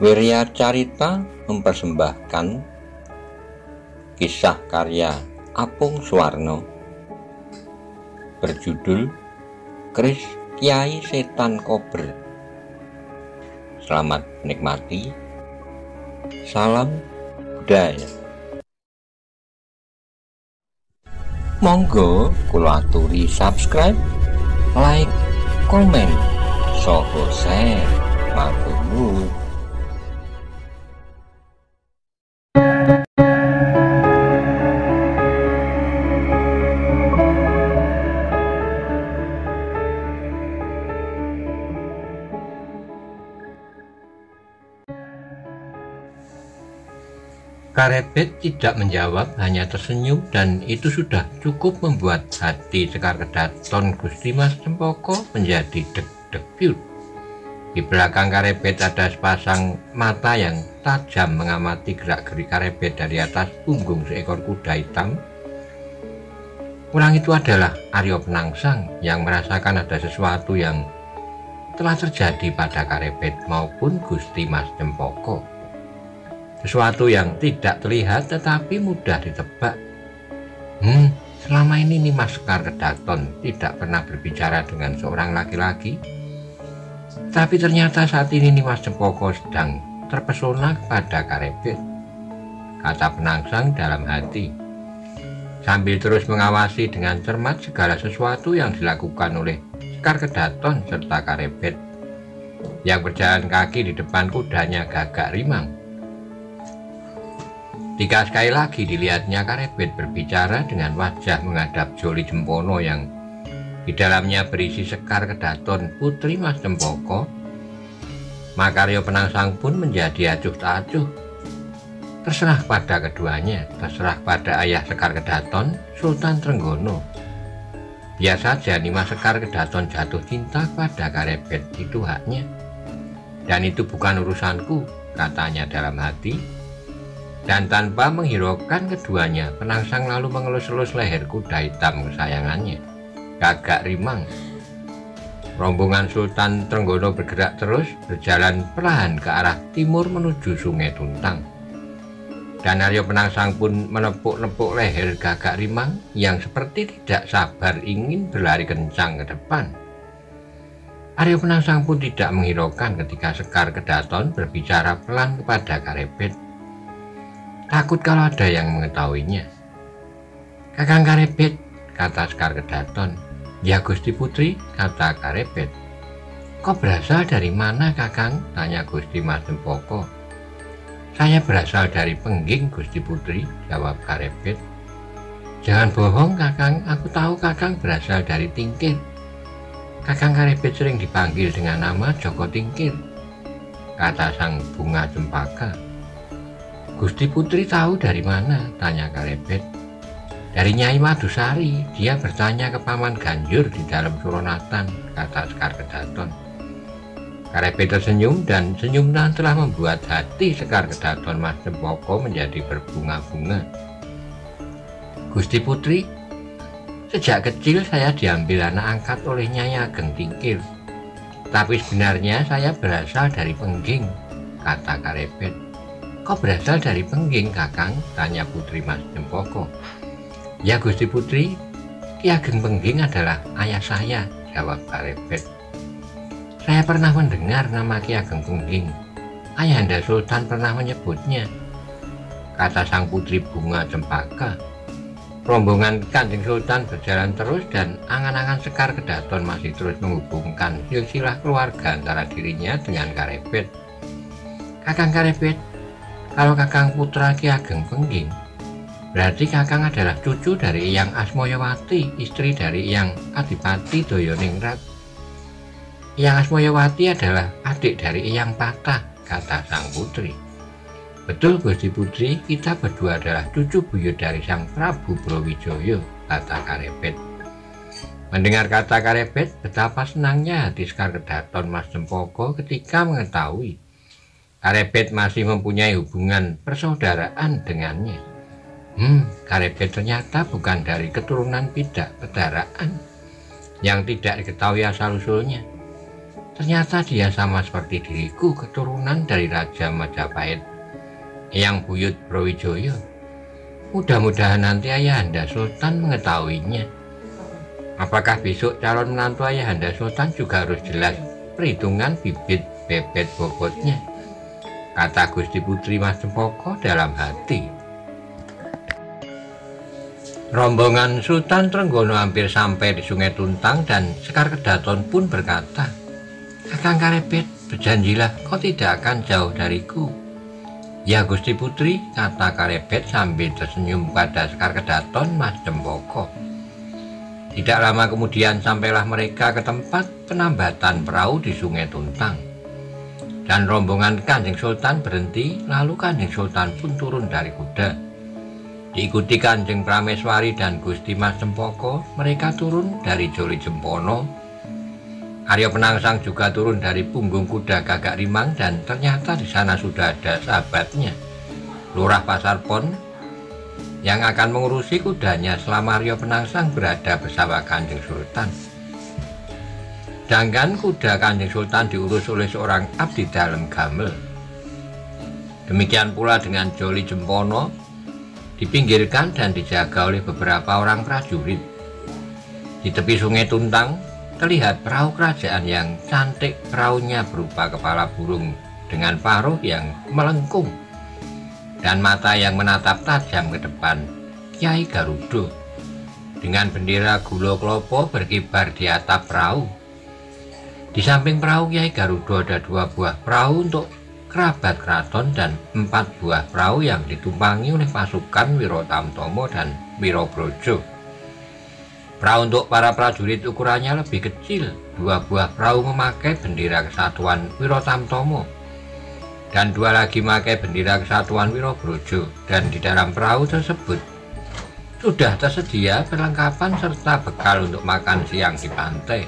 Wirya Carita mempersembahkan kisah karya Apung Suwarno berjudul Kris Kyai Setan Kober. Selamat menikmati. Salam budaya. Monggo kula aturi subscribe, like, komen, saha share. Matur nuwun. Karebet tidak menjawab, hanya tersenyum, dan itu sudah cukup membuat hati Sekar Kedaton Gusti Mas Cempaka menjadi deg-degyut. Di belakang Karebet ada sepasang mata yang tajam mengamati gerak-gerik Karebet dari atas punggung seekor kuda hitam. Orang itu adalah Arya Penangsang yang merasakan ada sesuatu yang telah terjadi pada Karebet maupun Gusti Mas Cempaka. Sesuatu yang tidak terlihat tetapi mudah ditebak. Selama ini Nimas Sekar Kedaton tidak pernah berbicara dengan seorang laki-laki. Tapi ternyata saat ini Nimas Cempaka sedang terpesona kepada Karebet, kata Penangsang dalam hati, sambil terus mengawasi dengan cermat segala sesuatu yang dilakukan oleh Sekar Kedaton serta Karebet yang berjalan kaki di depan kudanya Gagak Rimang. Jika sekali lagi dilihatnya Karebet berbicara dengan wajah menghadap Joli Jempono yang di dalamnya berisi Sekar Kedaton Putri Mas Cempaka, maka Arya Penangsang pun menjadi acuh tak acuh. Terserah pada keduanya, terserah pada ayah Sekar Kedaton, Sultan Trenggono. Biar saja Nimas Sekar Kedaton jatuh cinta pada Karebet, itu haknya. Dan itu bukan urusanku, katanya dalam hati. Dan tanpa menghiraukan keduanya, Penangsang lalu mengelus-elus leher kuda hitam kesayangannya, Gagak Rimang. Rombongan Sultan Trenggono bergerak terus, berjalan perlahan ke arah timur menuju Sungai Tuntang. Dan Arya Penangsang pun menepuk-nepuk leher Gagak Rimang yang seperti tidak sabar ingin berlari kencang ke depan. Arya Penangsang pun tidak menghiraukan ketika Sekar Kedaton berbicara pelan kepada Karebet. Takut kalau ada yang mengetahuinya. Kakang Karebet, kata Sekar Kedaton. Ya Gusti Putri, kata Karebet. Kau berasal dari mana Kakang? Tanya Gusti Mas Cempaka. Saya berasal dari Pengging Gusti Putri, jawab Karebet. Jangan bohong Kakang, aku tahu Kakang berasal dari Tingkir. Kakang Karebet sering dipanggil dengan nama Joko Tingkir, kata sang bunga cempaka. Gusti Putri tahu dari mana? Tanya Karebet. Dari Nyai Madusari, dia bertanya ke Paman Ganjur di dalam Suronatan, kata Sekar Kedaton. Karebet tersenyum dan senyuman telah membuat hati Sekar Kedaton Mas Cempaka menjadi berbunga-bunga. Gusti Putri, sejak kecil saya diambil anak angkat oleh Nyai Ageng Tingkir. Tapi sebenarnya saya berasal dari Pengging, kata Karebet. Kau berasal dari Pengging, Kakang? Tanya Putri Mas Cempaka. Ya Gusti Putri, Ki Ageng Pengging adalah ayah saya, jawab Karebet. Saya pernah mendengar nama Ki Ageng Pengging. Ayahanda Sultan pernah menyebutnya, kata sang putri bunga cempaka. Rombongan Kanjeng Sultan berjalan terus dan angan-angan Sekar Kedaton masih terus menghubungkan silsilah keluarga antara dirinya dengan Karebet. Kakang Karebet, kalau Kakang putra Ki Ageng Pengging, berarti Kakang adalah cucu dari Eyang Asmoyawati, istri dari Eyang Adipati Doyoningrat. Eyang Asmoyawati adalah adik dari Eyang Patah, kata sang putri. Betul Gusti Putri, kita berdua adalah cucu buyut dari sang Prabu Brawijaya, kata Karebet. Mendengar kata Karebet, betapa senangnya hati Sekar Kedaton Mas Cempaka ketika mengetahui Karebet masih mempunyai hubungan persaudaraan dengannya. Karebet ternyata bukan dari keturunan pidak pedaraan yang tidak diketahui asal-usulnya. Ternyata dia sama seperti diriku, keturunan dari Raja Majapahit, Eyang Buyut Brawijaya. Mudah-mudahan nanti Ayahanda Sultan mengetahuinya. Apakah besok calon menantu Ayahanda Sultan juga harus jelas perhitungan bibit bebet bobotnya? Kata Gusti Putri Mas Cempaka dalam hati. Rombongan Sultan Trenggono hampir sampai di Sungai Tuntang dan Sekar Kedaton pun berkata, "Kakang Karebet, berjanjilah kau tidak akan jauh dariku." "Ya Gusti Putri," kata Karebet sambil tersenyum pada Sekar Kedaton Mas Cempaka. Tidak lama kemudian sampailah mereka ke tempat penambatan perahu di Sungai Tuntang. Dan rombongan Kanjeng Sultan berhenti, lalu Kanjeng Sultan pun turun dari kuda. Diikuti Kanjeng Prameswari dan Gusti Mas Cempaka, mereka turun dari Joli Jempono. Arya Penangsang juga turun dari punggung kuda Gagak Rimang dan ternyata di sana sudah ada sahabatnya, Lurah Pasarpon, yang akan mengurusi kudanya selama Arya Penangsang berada bersama Kanjeng Sultan. Sedangkan kuda Kanjeng Sultan diurus oleh seorang abdi dalem Gamel. Demikian pula dengan Joli Jempono, dipinggirkan dan dijaga oleh beberapa orang prajurit. Di tepi Sungai Tuntang terlihat perahu kerajaan yang cantik. Perahunya berupa kepala burung dengan paruh yang melengkung dan mata yang menatap tajam ke depan, Kyai Garuda. Dengan bendera Gula Klopo berkibar di atap perahu. Di samping perahu Kyai Garuda ada 2 buah perahu untuk kerabat keraton dan 4 buah perahu yang ditumpangi oleh pasukan Wiro Tamtomo dan Wiro Brojo. Perahu untuk para prajurit ukurannya lebih kecil. 2 buah perahu memakai bendera kesatuan Wiro Tamtomo dan 2 lagi memakai bendera kesatuan Wiro Brojo. Dan di dalam perahu tersebut sudah tersedia perlengkapan serta bekal untuk makan siang di pantai.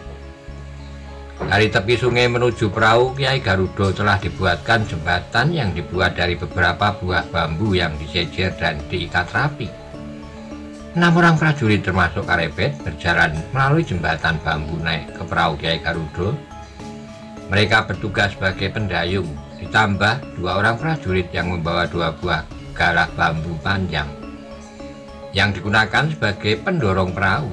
Dari tepi sungai menuju perahu Kyai Garuda telah dibuatkan jembatan yang dibuat dari beberapa buah bambu yang disejer dan diikat rapi. 6 orang prajurit termasuk Karebet berjalan melalui jembatan bambu naik ke perahu Kyai Garuda. Mereka bertugas sebagai pendayung, ditambah 2 orang prajurit yang membawa 2 buah galah bambu panjang yang digunakan sebagai pendorong perahu.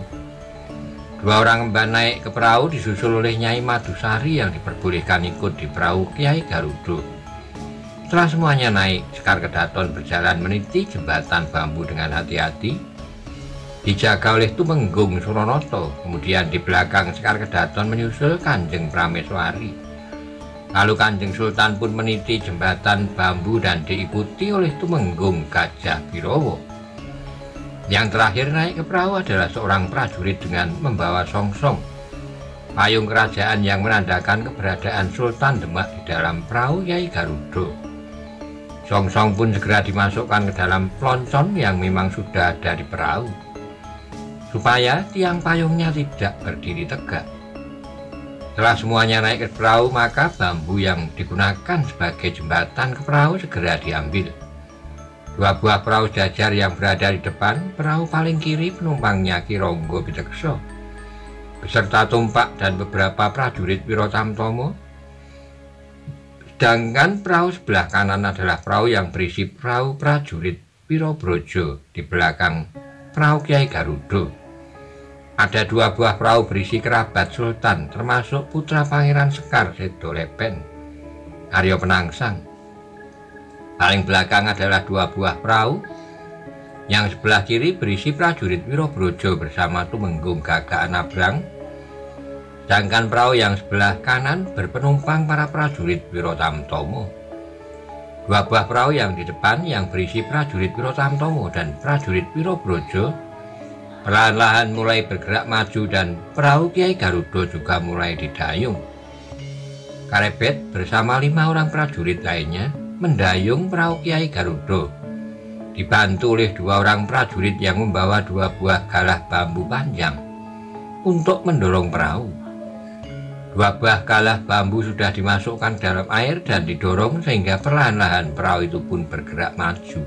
2 orang emban naik ke perahu disusul oleh Nyai Madusari yang diperbolehkan ikut di perahu Kyai Garuda. Setelah semuanya naik, Sekar Kedaton berjalan meniti jembatan bambu dengan hati-hati, dijaga oleh Tumenggung Suronoto. Kemudian di belakang Sekar Kedaton menyusul Kanjeng Prameswari. Lalu Kanjeng Sultan pun meniti jembatan bambu dan diikuti oleh Tumenggung Gajah Birowo. Yang terakhir naik ke perahu adalah seorang prajurit dengan membawa songsong, payung kerajaan yang menandakan keberadaan Sultan Demak di dalam perahu Kyai Garuda. Songsong pun segera dimasukkan ke dalam ploncon yang memang sudah ada di perahu, supaya tiang payungnya tidak berdiri tegak. Setelah semuanya naik ke perahu, maka bambu yang digunakan sebagai jembatan ke perahu segera diambil. 2 buah perahu jajar yang berada di depan, perahu paling kiri penumpangnya Ki Ronggo Pitekso beserta tumpak dan beberapa prajurit Wiro Tamtomo. Sedangkan perahu sebelah kanan adalah perahu yang berisi perahu prajurit Wiro Brojo. Di belakang perahu Kyai Garuda ada 2 buah perahu berisi kerabat Sultan, termasuk putra Pangeran Sekar Sedo Lepen, Arya Penangsang. Paling belakang adalah 2 buah perahu yang sebelah kiri berisi prajurit Wiro Brojo bersama Tumenggung Gagak Nabrang. Sedangkan perahu yang sebelah kanan berpenumpang para prajurit Wiro Tamtomo. 2 buah perahu yang di depan yang berisi prajurit Wiro Tamtomo dan prajurit Wiro Brojo perlahan-lahan mulai bergerak maju dan perahu Kyai Garuda juga mulai didayung. Karebet bersama 5 orang prajurit lainnya mendayung perahu Kyai Garuda, dibantu oleh 2 orang prajurit yang membawa 2 buah galah bambu panjang untuk mendorong perahu. 2 buah galah bambu sudah dimasukkan dalam air dan didorong sehingga perlahan-lahan perahu itu pun bergerak maju.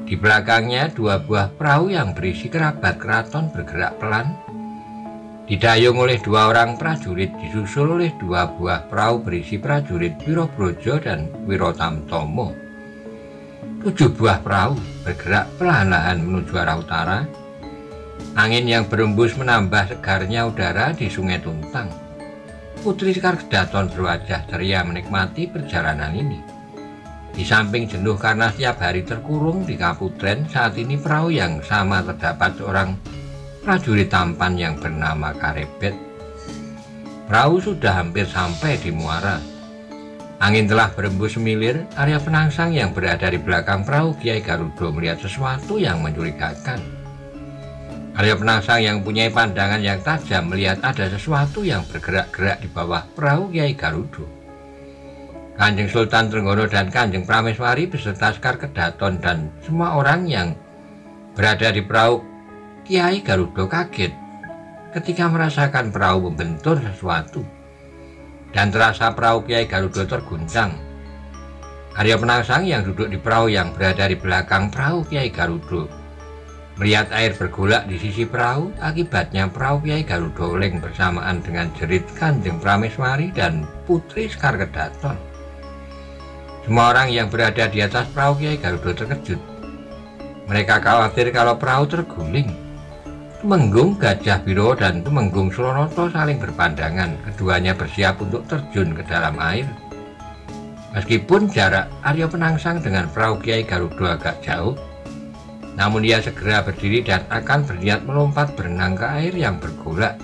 Di belakangnya 2 buah perahu yang berisi kerabat keraton bergerak pelan, didayung oleh 2 orang prajurit, disusul oleh 2 buah perahu berisi prajurit Wirabrojo dan Wirotamtomo. 7 buah perahu bergerak perlahan-lahan menuju arah utara. Angin yang berembus menambah segarnya udara di Sungai Tuntang. Putri Sekar Kedaton berwajah ceria menikmati perjalanan ini. Di samping jenuh karena setiap hari terkurung di Kaputren, saat ini perahu yang sama terdapat seorang prajurit tampan yang bernama Karebet. Perahu sudah hampir sampai di muara. Angin telah berembus semilir. Arya Penangsang yang berada di belakang perahu Kiai Garuda melihat sesuatu yang mencurigakan. Arya Penangsang yang mempunyai pandangan yang tajam melihat ada sesuatu yang bergerak-gerak di bawah perahu Kiai Garuda. Kanjeng Sultan Trenggono dan Kanjeng Prameswari beserta Sekar Kedaton dan semua orang yang berada di perahu Kiai Garuda kaget ketika merasakan perahu membentur sesuatu, dan terasa perahu Kiai Garuda terguncang. Arya Penangsang yang duduk di perahu yang berada di belakang perahu Kiai Garuda melihat air bergolak di sisi perahu. Akibatnya perahu Kiai Garuda oleng bersamaan dengan jerit Kanjeng Prameswari dan Putri Sekar Kedaton. Semua orang yang berada di atas perahu Kiai Garuda terkejut. Mereka khawatir kalau perahu terguling. Tumenggung Gajah Biro dan Tumenggung Suronoto saling berpandangan. Keduanya bersiap untuk terjun ke dalam air. Meskipun jarak Arya Penangsang dengan perahu Kiai Garuda agak jauh, namun ia segera berdiri dan akan berniat melompat berenang ke air yang bergolak.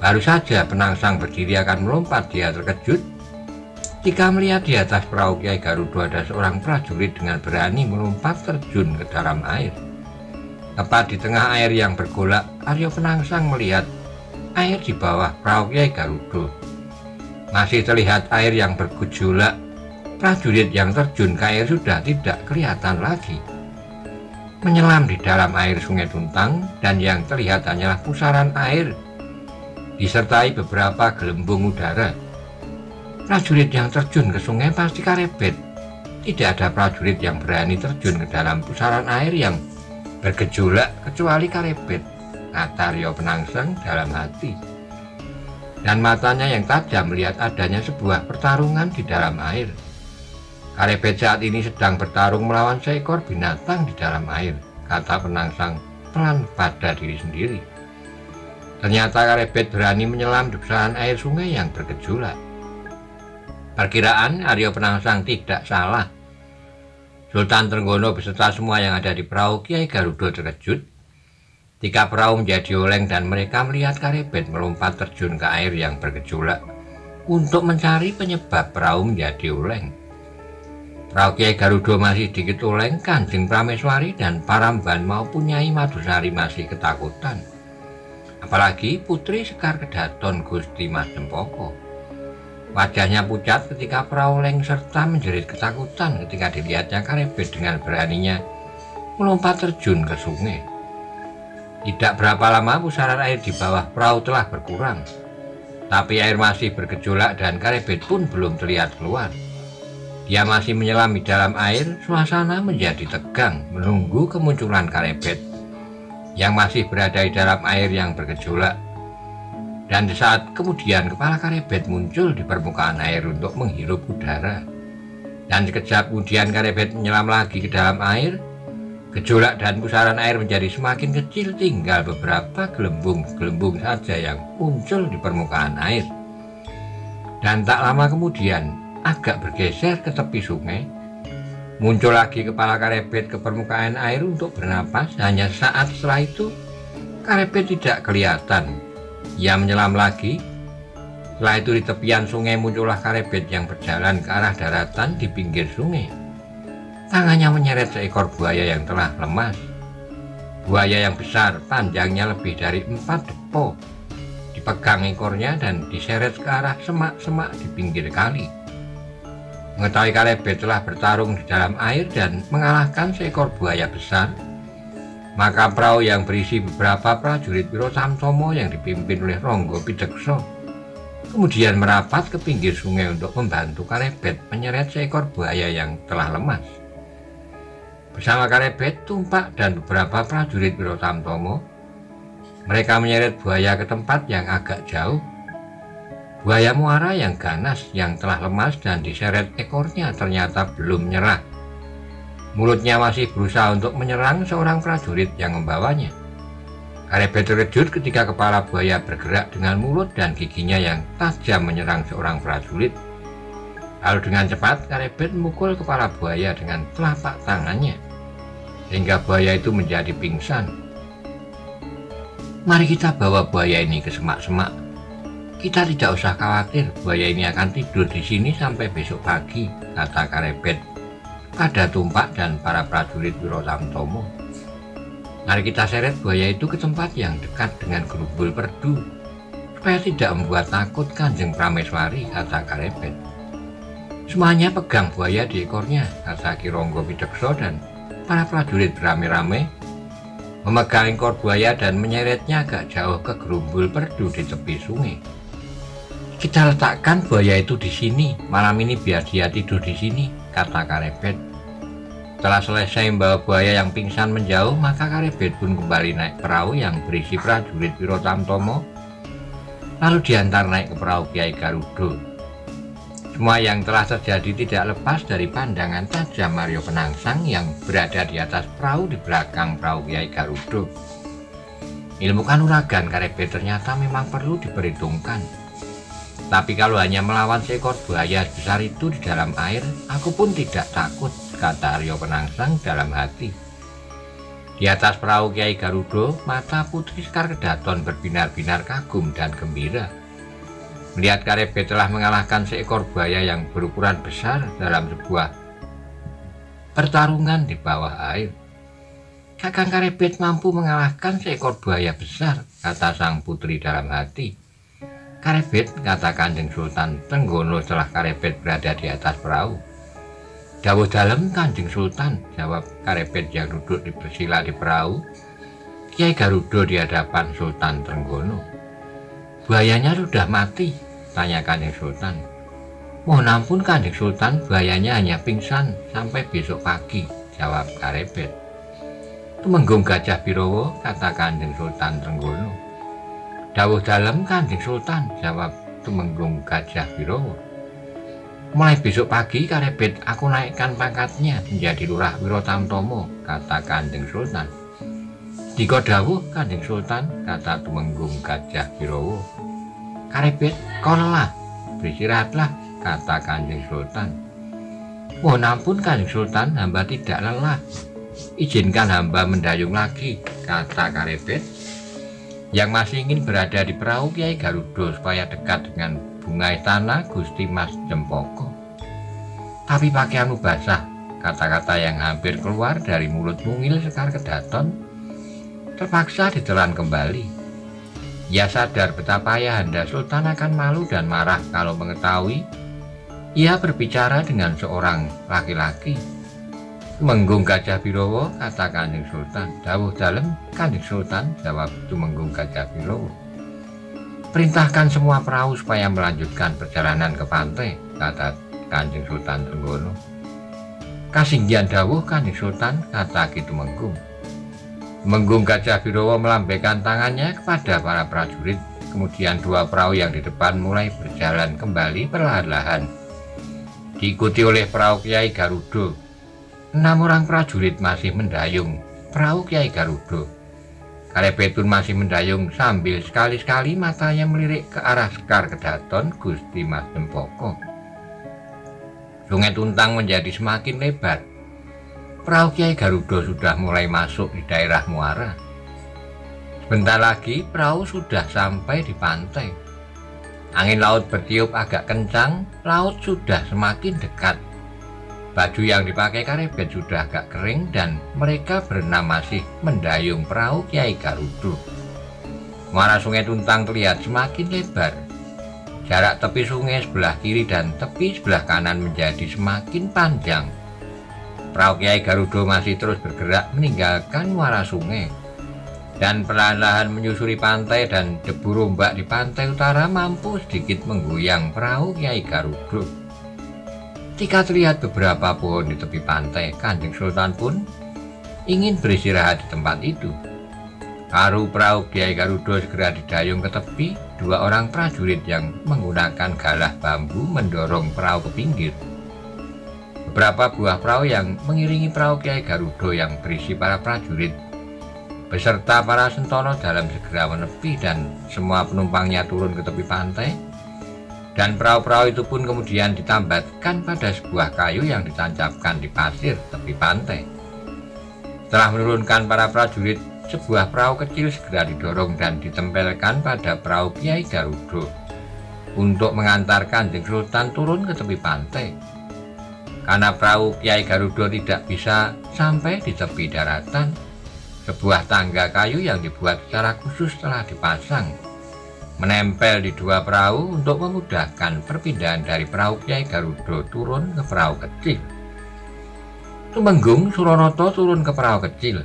Baru saja Penangsang berdiri akan melompat, dia terkejut jika melihat di atas perahu Kiai Garuda ada seorang prajurit dengan berani melompat terjun ke dalam air. Tepat di tengah air yang bergolak, Arya Penangsang melihat air di bawah perahu Kiai Garuda. Masih terlihat air yang bergejolak. Prajurit yang terjun ke air sudah tidak kelihatan lagi. Menyelam di dalam air Sungai Tuntang, dan yang terlihat hanyalah pusaran air disertai beberapa gelembung udara. Prajurit yang terjun ke sungai pasti Karebet. Tidak ada prajurit yang berani terjun ke dalam pusaran air yang bergejolak kecuali Karebet, kata Arya Penangsang dalam hati. Dan matanya yang tajam melihat adanya sebuah pertarungan di dalam air. Karebet saat ini sedang bertarung melawan seekor binatang di dalam air, kata Penangsang pelan pada diri sendiri. Ternyata Karebet berani menyelam di pusaran air sungai yang bergejolak. Perkiraan Arya Penangsang tidak salah. Sultan Trenggono beserta semua yang ada di perahu Kiai Garuda terkejut ketika perahu menjadi oleng dan mereka melihat Karebet melompat terjun ke air yang bergejolak untuk mencari penyebab perahu menjadi oleng. Perahu Kiai Garuda masih sedikit oleng. Kanjeng Prameswari dan Paramban maupun Nyai Madusari masih ketakutan. Apalagi Putri Sekar Kedaton Gusti Mas Cempoko. Wajahnya pucat ketika perahu oleng serta menjerit ketakutan ketika dilihatnya Karebet dengan beraninya melompat terjun ke sungai. Tidak berapa lama pusaran air di bawah perahu telah berkurang, tapi air masih bergejolak dan Karebet pun belum terlihat keluar. Dia masih menyelam di dalam air. Suasana menjadi tegang menunggu kemunculan Karebet yang masih berada di dalam air yang bergejolak. Dan saat kemudian kepala Karebet muncul di permukaan air untuk menghirup udara. Dan sekejap kemudian Karebet menyelam lagi ke dalam air. Gejolak dan pusaran air menjadi semakin kecil, tinggal beberapa gelembung-gelembung saja yang muncul di permukaan air. Dan tak lama kemudian, agak bergeser ke tepi sungai, muncul lagi kepala Karebet ke permukaan air untuk bernapas. Hanya saat setelah itu, Karebet tidak kelihatan. Ia menyelam lagi. Setelah itu di tepian sungai muncullah Karebet yang berjalan ke arah daratan di pinggir sungai. Tangannya menyeret seekor buaya yang telah lemas. Buaya yang besar, panjangnya lebih dari 4 depo. Dipegang ekornya dan diseret ke arah semak-semak di pinggir kali. Mengetahui Karebet telah bertarung di dalam air dan mengalahkan seekor buaya besar, maka perahu yang berisi beberapa prajurit Wirotamtomo yang dipimpin oleh Ronggo Pidekso kemudian merapat ke pinggir sungai untuk membantu Karebet menyeret seekor buaya yang telah lemas. Bersama Karebet, Tumpak dan beberapa prajurit Wirotamtomo, Mereka menyeret buaya ke tempat yang agak jauh. Buaya muara yang ganas, yang telah lemas dan diseret ekornya ternyata belum menyerah. Mulutnya masih berusaha untuk menyerang seorang prajurit yang membawanya. Karebet terkejut ketika kepala buaya bergerak dengan mulut dan giginya yang tajam menyerang seorang prajurit. Lalu dengan cepat Karebet memukul kepala buaya dengan telapak tangannya, sehingga buaya itu menjadi pingsan. "Mari kita bawa buaya ini ke semak-semak. Kita tidak usah khawatir, buaya ini akan tidur di sini sampai besok pagi," kata Karebet pada Tumpak dan para prajurit Wirotamtomo. "Mari kita seret buaya itu ke tempat yang dekat dengan Gerumbul Perdu, supaya tidak membuat takut Kanjeng Prameswari," kata Karebet. "Semuanya pegang buaya di ekornya," kata Ki Ronggo Pidekso, dan para prajurit beramai-ramai memegang ekor buaya dan menyeretnya agak jauh ke Gerumbul Perdu di tepi sungai. "Kita letakkan buaya itu di sini, malam ini biar dia tidur di sini," kata Karebet. Setelah selesai membawa buaya yang pingsan menjauh, maka Karebet pun kembali naik perahu yang berisi prajurit Wirotamtomo, lalu diantar naik ke perahu Kiai Garudo. Semua yang telah terjadi tidak lepas dari pandangan tajam Aryo Penangsang yang berada di atas perahu di belakang perahu Kiai Garudo. Ilmu kanuragan Karebet ternyata memang perlu diperhitungkan. "Tapi kalau hanya melawan seekor buaya besar itu di dalam air, aku pun tidak takut," kata Aryo Penangsang dalam hati. Di atas perahu Kiai Garudo, mata Putri Sekar Kedaton berbinar-binar kagum dan gembira. Melihat Karebet telah mengalahkan seekor buaya yang berukuran besar dalam sebuah pertarungan di bawah air. "Kakang Karebet mampu mengalahkan seekor buaya besar," kata sang putri dalam hati. "Karebet," kata Kanjeng Sultan Trenggono setelah Karebet berada di atas perahu. "Dawuh dalem Kanjeng Sultan," jawab Karebet yang duduk bersila di perahu Kiai Garudo di hadapan Sultan Trenggono. "Buayanya sudah mati?" tanya Kanjeng Sultan. "Mohon ampun Kanjeng Sultan, buayanya hanya pingsan sampai besok pagi," jawab Karebet. "Tumenggung Gajah Birowo," kata Kanjeng Sultan Trenggono. "Dawuh dalem Kanjeng Sultan," jawab Tumenggung Gajah Birowo. "Mulai besok pagi Karebet aku naikkan pangkatnya menjadi Lurah Wirotamtomo," kata Kanjeng Sultan. "Dika dawuh Kanjeng Sultan," kata Tumenggung Gajah Birowo. "Karebet, kau lelah, beristirahatlah," kata Kanjeng Sultan. "Mohon ampun Kanjeng Sultan, hamba tidak lelah. Izinkan hamba mendayung lagi," kata Karebet yang masih ingin berada di perahu Kiai Garudo supaya dekat dengan bunga istana Gusti Mas Jempoko. "Tapi pakaianmu basah," kata-kata yang hampir keluar dari mulut mungil Sekar Kedaton terpaksa ditelan kembali. Ia sadar betapa ayahanda Sultan akan malu dan marah kalau mengetahui ia berbicara dengan seorang laki-laki. "Tumenggung Gajah Birowo," kata Kanjeng Sultan. "Dawuh dalem Kanjeng Sultan," jawab Tumenggung Gajah Birowo. "Perintahkan semua perahu supaya melanjutkan perjalanan ke pantai," kata Kanjeng Sultan Trenggono. "Kasinggihan dawuh Kanjeng Sultan," kata Ki Tumenggung. Tumenggung Gajah Birowo melambaikan tangannya kepada para prajurit. Kemudian dua perahu yang di depan mulai berjalan kembali perlahan-lahan, diikuti oleh perahu Kiai Garudo. 6 orang prajurit masih mendayung perahu Kiai Garudo. Karebet pun masih mendayung sambil sekali-sekali matanya melirik ke arah Sekar Kedaton Gusti Mas Jempoko. Sungai Tuntang menjadi semakin lebar. Perahu Kiai Garudo sudah mulai masuk di daerah muara. Sebentar lagi perahu sudah sampai di pantai. Angin laut bertiup agak kencang, laut sudah semakin dekat. Baju yang dipakai Karebet sudah agak kering dan mereka berenam masih mendayung perahu Kiai Garudo. Muara Sungai Tuntang terlihat semakin lebar. Jarak tepi sungai sebelah kiri dan tepi sebelah kanan menjadi semakin panjang. Perahu Kiai Garudo masih terus bergerak meninggalkan muara sungai dan perlahan-lahan menyusuri pantai, dan debu rombak di pantai utara mampu sedikit menggoyang perahu Kiai Garudo. Ketika terlihat beberapa pohon di tepi pantai, Kanjeng Sultan pun ingin beristirahat di tempat itu. Lalu perahu Kiai Garuda segera didayung ke tepi. Dua orang prajurit yang menggunakan galah bambu mendorong perahu ke pinggir. Beberapa buah perahu yang mengiringi perahu Kiai Garuda yang berisi para prajurit beserta para sentono dalam segera menepi dan semua penumpangnya turun ke tepi pantai. Dan perahu-perahu itu pun kemudian ditambatkan pada sebuah kayu yang ditancapkan di pasir tepi pantai. Setelah menurunkan para prajurit, sebuah perahu kecil segera didorong dan ditempelkan pada perahu Kiai Garuda untuk mengantar Kanjeng Sultan turun ke tepi pantai. Karena perahu Kiai Garuda tidak bisa sampai di tepi daratan, sebuah tangga kayu yang dibuat secara khusus telah dipasang menempel di dua perahu untuk memudahkan perpindahan dari perahu Kiai Garuda turun ke perahu kecil. Tumenggung Suronoto turun ke perahu kecil,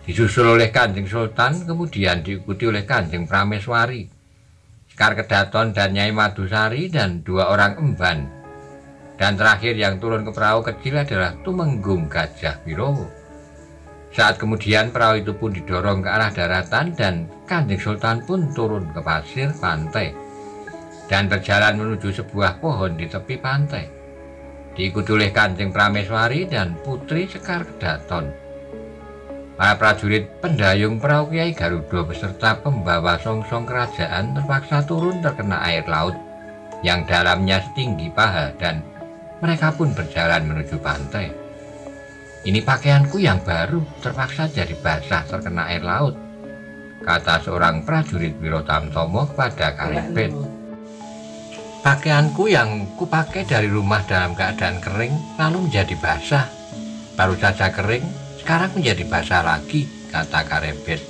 disusul oleh Kanjeng Sultan, kemudian diikuti oleh Kanjeng Prameswari, Sekar Kedaton dan Nyai Madusari dan dua orang emban. Dan terakhir yang turun ke perahu kecil adalah Tumenggung Gajah Wirowo. Saat kemudian perahu itu pun didorong ke arah daratan dan Kanjeng Sultan pun turun ke pasir pantai dan berjalan menuju sebuah pohon di tepi pantai, diikuti oleh Kanjeng Prameswari dan Putri Sekar Kedaton. Para prajurit pendayung perahu Kiai Garuda beserta pembawa songsong kerajaan terpaksa turun terkena air laut yang dalamnya setinggi paha dan mereka pun berjalan menuju pantai. "Ini pakaianku yang baru terpaksa jadi basah terkena air laut," kata seorang prajurit Wirotamtomo kepada Karebet. "Pakaianku yang kupakai dari rumah dalam keadaan kering lalu menjadi basah. Baru saja kering, sekarang menjadi basah lagi," kata Karebet.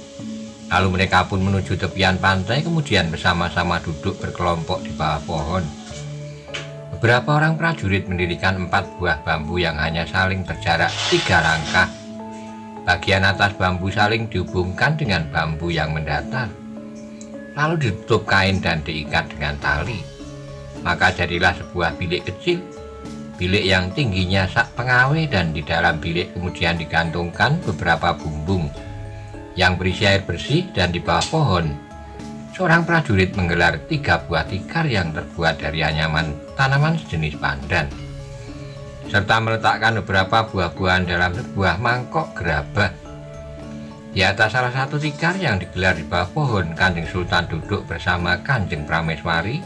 Lalu mereka pun menuju tepian pantai, kemudian bersama-sama duduk berkelompok di bawah pohon. Beberapa orang prajurit mendirikan 4 buah bambu yang hanya saling berjarak 3 langkah. Bagian atas bambu saling dihubungkan dengan bambu yang mendatar, lalu ditutup kain dan diikat dengan tali. Maka jadilah sebuah bilik kecil, bilik yang tingginya sak pengawe, dan di dalam bilik kemudian digantungkan beberapa bumbung yang berisi air bersih. Dan di bawah pohon seorang prajurit menggelar 3 buah tikar yang terbuat dari anyaman tanaman sejenis pandan, serta meletakkan beberapa buah-buahan dalam sebuah mangkok gerabah. Di atas salah satu tikar yang digelar di bawah pohon, Kanjeng Sultan duduk bersama Kanjeng Prameswari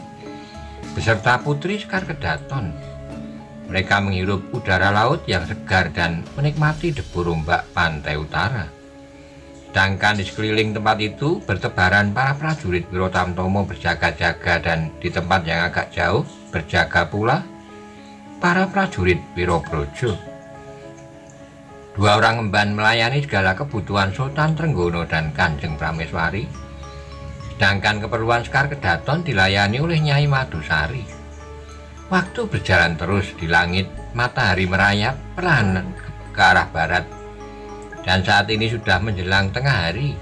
beserta Putri Sekar Kedaton. Mereka menghirup udara laut yang segar dan menikmati debu rombak pantai utara. Sedangkan di sekeliling tempat itu bertebaran para prajurit Wirotamtomo berjaga-jaga, dan di tempat yang agak jauh berjaga pula para prajurit Wirobrojo. 2 orang emban melayani segala kebutuhan Sultan Trenggono dan Kanjeng Prameswari, sedangkan keperluan Sekar Kedaton dilayani oleh Nyai Madusari. Waktu berjalan terus. Di langit matahari merayap perlahan ke arah barat, dan saat ini sudah menjelang tengah hari.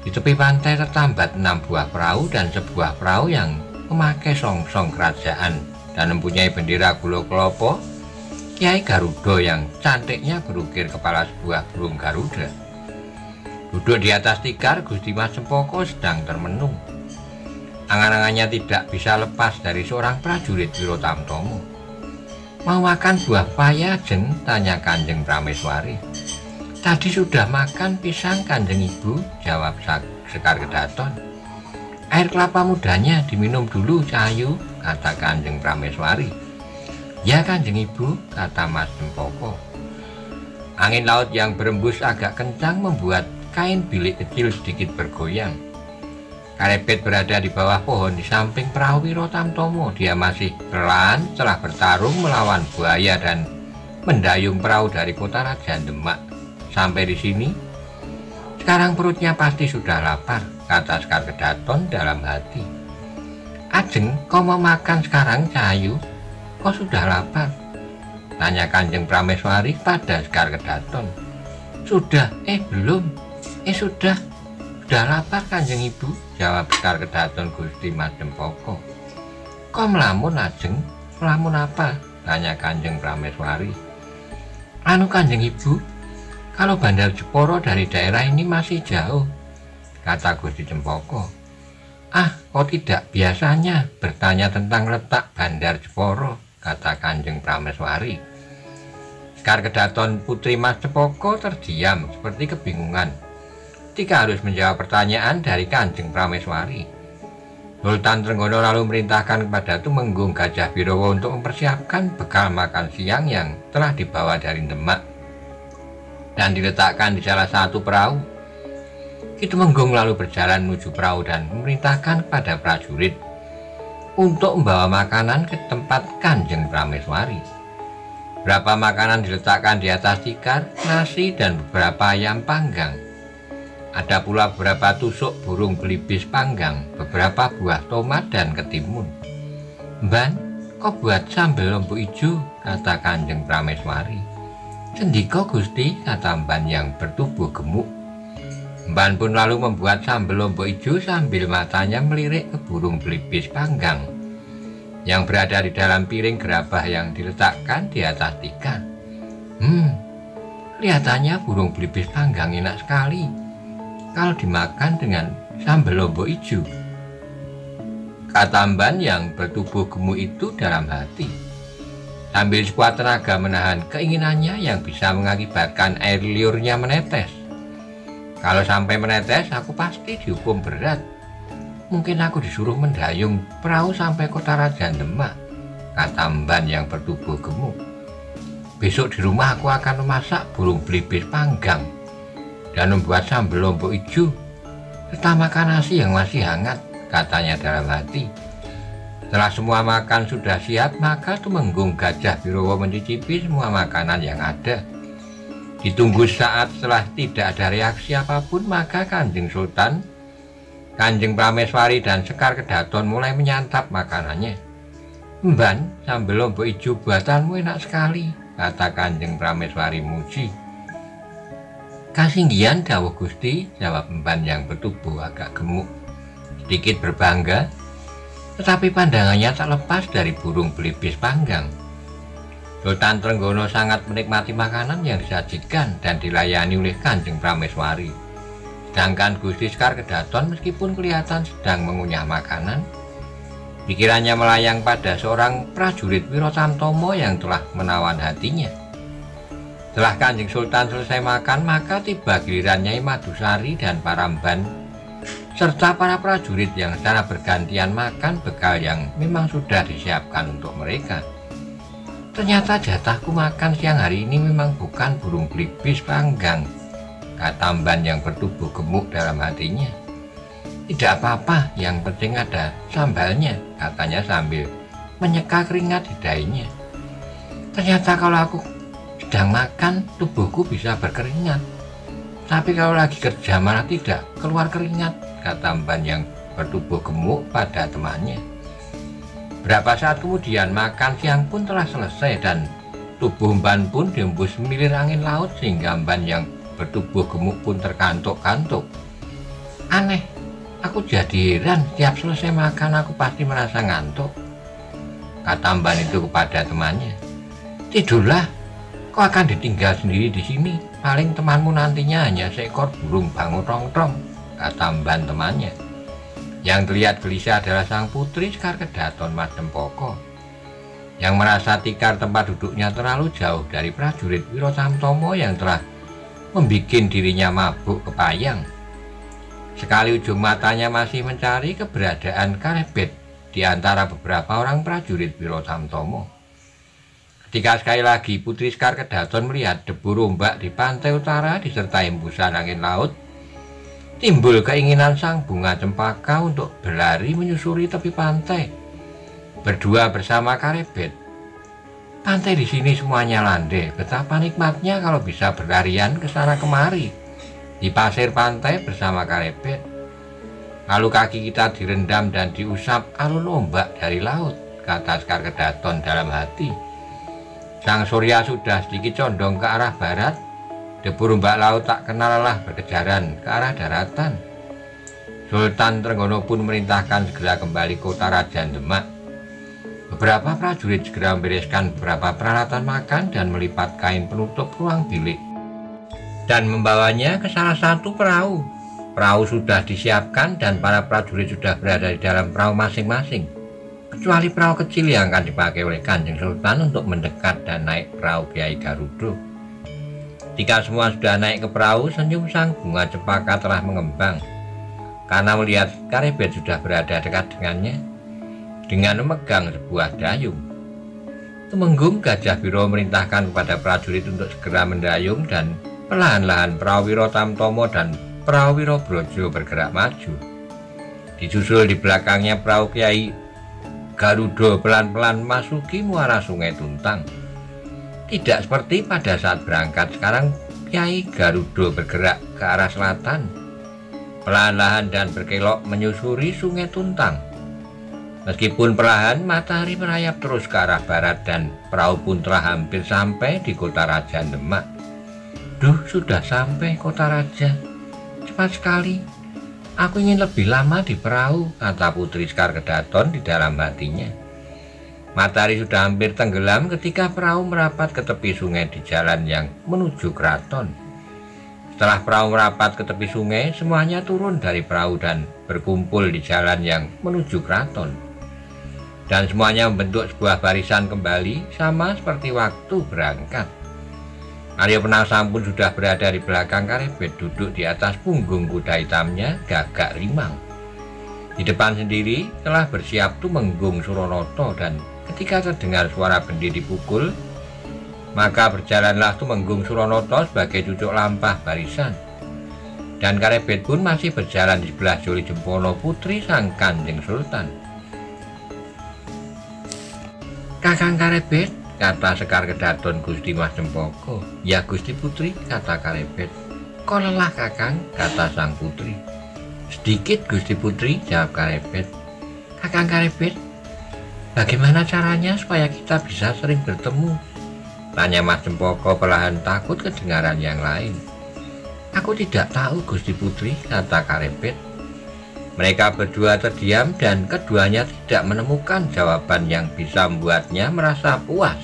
Di tepi pantai tertambat 6 buah perahu dan sebuah perahu yang memakai songsong kerajaan dan mempunyai bendera Gulo Kelopo Kiai Garuda yang cantiknya berukir kepala sebuah burung Garuda. Duduk di atas tikar, Gusti Mas Cempoko sedang termenung. Angan-angannya tidak bisa lepas dari seorang prajurit Wirotamtomo. "Mau makan buah paya, Jeng?" tanya Kanjeng Prameswari. "Tadi sudah makan pisang, Kanjeng Ibu," jawab Sekar Kedaton. "Air kelapa mudanya diminum dulu, Cahayu," kata Kanjeng Prameswari. "Ya, Kanjeng Ibu," kata Mas Cempoko. Angin laut yang berembus agak kencang membuat kain bilik kecil sedikit bergoyang. Karebet berada di bawah pohon di samping perahu Wirotamtomo. Dia masih perlahan telah bertarung melawan buaya dan mendayung perahu dari kota Raja Demak. Sampai di sini, sekarang perutnya pasti sudah lapar, kata Sekar Kedaton dalam hati. "Ajeng, kau mau makan sekarang, Cahayu? Kau sudah lapar?" tanya Kanjeng Prameswari pada Sekar Kedaton. "Sudah, belum. Sudah lapar, Kanjeng Ibu," jawab Sekar Kedaton Gusti Mas Cempoko. "Kau melamun, Ajeng? Melamun apa?" tanya Kanjeng Prameswari. "Anu, Kanjeng Ibu, kalau Bandar Jeporo dari daerah ini masih jauh. kata Gusti Cempaka. "Ah, kau tidak biasanya bertanya tentang letak Bandar Jepara," kata Kanjeng Prameswari. Sekar Kedaton Putri Mas Cempaka terdiam seperti kebingungan ketika harus menjawab pertanyaan dari Kanjeng Prameswari. Sultan Trenggono lalu merintahkan kepada Tumenggung Gajah Birowo untuk mempersiapkan bekal makan siang yang telah dibawa dari Demak dan diletakkan di salah satu perahu. Ki Tumenggung lalu berjalan menuju perahu dan memerintahkan kepada prajurit untuk membawa makanan ke tempat Kanjeng Prameswari. Beberapa makanan diletakkan di atas tikar, nasi, dan beberapa ayam panggang. Ada pula beberapa tusuk burung belibis panggang, beberapa buah tomat dan ketimun. "Mban, kau buat sambal lombok ijo," kata Kanjeng Prameswari. "Sendika Gusti," kata Mban yang bertubuh gemuk. Mban pun lalu membuat sambal lombok ijo sambil matanya melirik ke burung belibis panggang yang berada di dalam piring gerabah yang diletakkan di atas tikar. Kelihatannya burung belibis panggang enak sekali kalau dimakan dengan sambal lombok ijo," kata Mban yang bertubuh gemuk itu dalam hati, sambil sekuat tenaga menahan keinginannya yang bisa mengakibatkan air liurnya menetes. "Kalau sampai menetes, aku pasti dihukum berat. Mungkin aku disuruh mendayung perahu sampai kota Raja Demak," kata Mban yang bertubuh gemuk. "Besok di rumah aku akan memasak burung belibis panggang dan membuat sambal lombok ijo serta makan nasi yang masih hangat," katanya dalam hati. Setelah semua makan sudah siap, maka Tumenggung Gajah Birowo mencicipi semua makanan yang ada. Ditunggu saat setelah tidak ada reaksi apapun, maka Kanjeng Sultan, Kanjeng Prameswari, dan Sekar Kedaton mulai menyantap makanannya. "Mban, sambal lombok ijo buatanmu enak sekali," kata Kanjeng Prameswari muji. "Kasinggihan dawuh Gusti," jawab Mban yang bertubuh agak gemuk, sedikit berbangga, tetapi pandangannya tak lepas dari burung belibis panggang. Sultan Trenggono sangat menikmati makanan yang disajikan dan dilayani oleh Kanjeng Prameswari. Sedangkan Gusti Sekar Kedaton meskipun kelihatan sedang mengunyah makanan, pikirannya melayang pada seorang prajurit Wirotamtomo yang telah menawan hatinya. Setelah Kanjeng Sultan selesai makan, maka tiba giliran Nyai Madusari dan para Mban serta para prajurit yang secara bergantian makan bekal yang memang sudah disiapkan untuk mereka. "Ternyata jatahku makan siang hari ini memang bukan burung belibis panggang," kata Mban yang bertubuh gemuk dalam hatinya. "Tidak apa-apa, yang penting ada sambalnya," katanya sambil menyeka keringat di dahinya. "Ternyata kalau aku sedang makan, tubuhku bisa berkeringat. Tapi kalau lagi kerja malah tidak keluar keringat," kata Mban yang bertubuh gemuk pada temannya. Berapa saat kemudian makan siang pun telah selesai dan tubuh Mban pun dihembus semilir angin laut sehingga Mban yang bertubuh gemuk pun terkantuk-kantuk. "Aneh, aku jadi heran, setiap selesai makan aku pasti merasa ngantuk," kata Mban itu kepada temannya. "Tidurlah, kau akan ditinggal sendiri di sini. Paling temanmu nantinya hanya seekor burung bangun rong-rong," kata Mban temannya. Yang terlihat gelisah adalah sang putri Sekar Kedaton Mas Cempaka, yang merasa tikar tempat duduknya terlalu jauh dari prajurit Wirotamtomo yang telah membuat dirinya mabuk kepayang. Sekali ujung matanya masih mencari keberadaan Karebet di antara beberapa orang prajurit Wirotamtomo. Ketika sekali lagi Putri Sekar Kedaton melihat debu rombak di pantai utara disertai hembusan angin laut, timbul keinginan sang bunga cempaka untuk berlari menyusuri tepi pantai berdua bersama Karebet. "Pantai di sini semuanya landai, betapa nikmatnya kalau bisa berlarian ke sana kemari di pasir pantai bersama Karebet. Lalu kaki kita direndam dan diusap alun ombak dari laut," kata Sekar Kedaton dalam hati. Sang surya sudah sedikit condong ke arah barat. Debu rombak laut tak kenal lelah berkejaran ke arah daratan. Sultan Trenggono pun memerintahkan segera kembali kota Raja Demak. Beberapa prajurit segera membereskan beberapa peralatan makan dan melipat kain penutup ruang bilik dan membawanya ke salah satu perahu Perahu sudah disiapkan dan para prajurit sudah berada di dalam perahu masing-masing, kecuali perahu kecil yang akan dipakai oleh Kanjeng Sultan untuk mendekat dan naik perahu Kiai Garuda. Ketika semua sudah naik ke perahu, senyum sang bunga cempaka telah mengembang karena melihat Karebet sudah berada dekat dengannya dengan memegang sebuah dayung. Tumenggung Gajah Biro merintahkan kepada prajurit untuk segera mendayung dan perlahan-lahan perahu Wiro Tamtomo dan perahu Wiro Brojo bergerak maju. Disusul di belakangnya perahu Kiai Garuda pelan-pelan memasuki muara Sungai Tuntang. Tidak seperti pada saat berangkat, sekarang Kiai Garuda bergerak ke arah selatan, perlahan-lahan dan berkelok menyusuri Sungai Tuntang. Meskipun perlahan, matahari merayap terus ke arah barat dan perahu pun telah hampir sampai di Kota Raja Demak. Duh, sudah sampai Kota Raja. Cepat sekali. Aku ingin lebih lama di perahu, kata Putri Sekar Kedaton di dalam hatinya. Matahari sudah hampir tenggelam ketika perahu merapat ke tepi sungai di jalan yang menuju keraton. Setelah perahu merapat ke tepi sungai, semuanya turun dari perahu dan berkumpul di jalan yang menuju keraton. Dan semuanya membentuk sebuah barisan kembali, sama seperti waktu berangkat. Arya Penangsang pun sudah berada di belakang Karebet, duduk di atas punggung kuda hitamnya Gagak Rimang. Di depan sendiri telah bersiap Tumenggung Suronoto, dan ketika terdengar suara bendi dipukul, maka berjalanlah Tumenggung Suronoto sebagai cucuk lampah barisan. Dan Karebet pun masih berjalan di sebelah Joli Jempono, putri sang Kanjeng Sultan. Kakang Karebet, kata Sekar Kedaton Gusti Mas Cempaka. Ya Gusti Putri, kata Karebet. Kok lelah Kakang, kata sang putri. Sedikit Gusti Putri, jawab Karebet. Kakang Karebet, bagaimana caranya supaya kita bisa sering bertemu? Tanya Mas Cempaka perlahan, takut kedengaran yang lain. Aku tidak tahu Gusti Putri, kata Karebet. Mereka berdua terdiam dan keduanya tidak menemukan jawaban yang bisa membuatnya merasa puas.